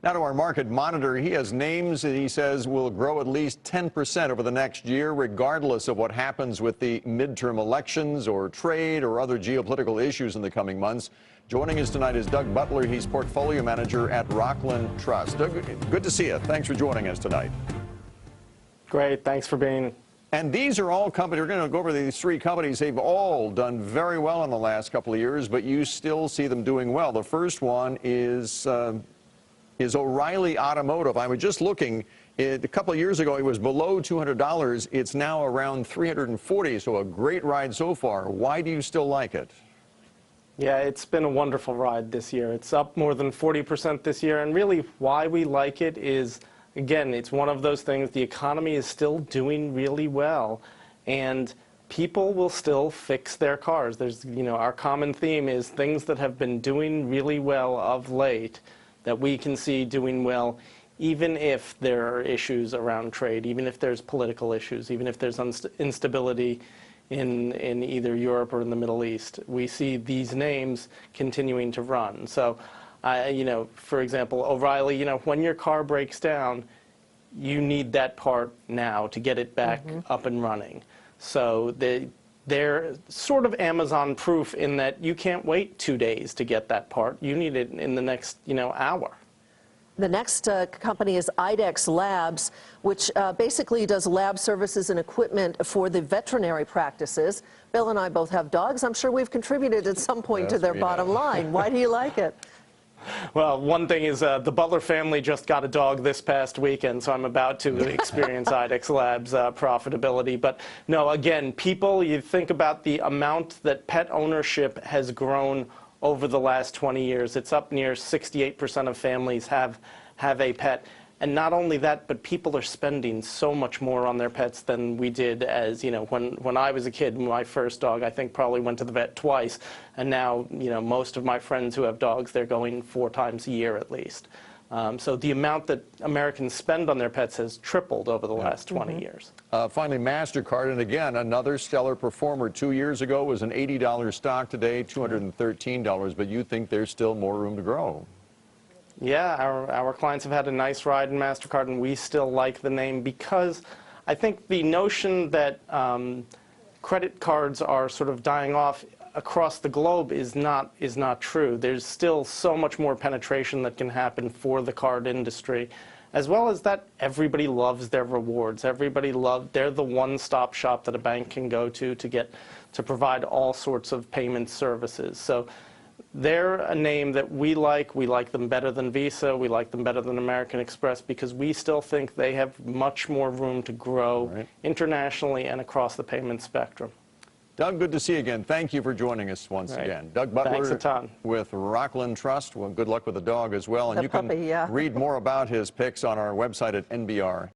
Now to our market monitor. He has names that he says will grow at least 10% over the next year, regardless of what happens with the midterm elections or trade or other geopolitical issues in the coming months. Joining us tonight is Doug Butler. He's portfolio manager at Rockland Trust. Doug, good to see you. Thanks for joining us tonight. Great. Thanks for being. And these are all companies. We're going to go over these three companies. They've all done very well in the last couple of years, but you still see them doing well. The first one is O'Reilly Automotive. I was just looking. A couple of years ago, it was below $200. It's now around $340, so a great ride so far. Why do you still like it? Yeah, it's been a wonderful ride this year. It's up more than 40% this year, and really why we like it is, again, it's one of those things. The economy is still doing really well, and people will still fix their cars. There's, our common theme is things that have been doing really well of late that we can see doing well, even if there are issues around trade, even if there's political issues, even if there's instability in either Europe or in the Middle East. We see these names continuing to run. So, for example, O'Reilly, when your car breaks down, you need that part now to get it back up and running. So they're sort of Amazon-proof in that you can't wait 2 days to get that part. You need it in the next, hour. The next company is IDEX Labs, which basically does lab services and equipment for the veterinary practices. Bill and I both have dogs. I'm sure we've contributed at some point to their bottom line. Why do you like it? Well, one thing is the Butler family just got a dog this past weekend, so I'm about to experience IDEX Labs profitability. But no, again, you think about the amount that pet ownership has grown over the last 20 years. It's up near 68% of families have a pet. And not only that, but people are spending so much more on their pets than we did as, when I was a kid. My first dog, I think, probably went to the vet twice. And now, most of my friends who have dogs, they're going 4 times a year at least. So the amount that Americans spend on their pets has tripled over the last 20 years. Finally, MasterCard, and again, another stellar performer. 2 years ago was an $80 stock, today $213, but you think there's still more room to grow. Yeah, our clients have had a nice ride in MasterCard, and we still like the name because I think the notion that credit cards are sort of dying off across the globe is not true. There's still so much more penetration that can happen for the card industry, as well as that everybody loves their rewards. They're the one-stop shop that a bank can go to provide all sorts of payment services. So they're a name that we like. We like them better than Visa. We like them better than American Express because we still think they have much more room to grow internationally and across the payment spectrum. Doug, good to see you again. Thank you for joining us once again. Doug Butler with Rockland Trust. Well, good luck with the dog as well. And you can read more about his picks on our website at NBR.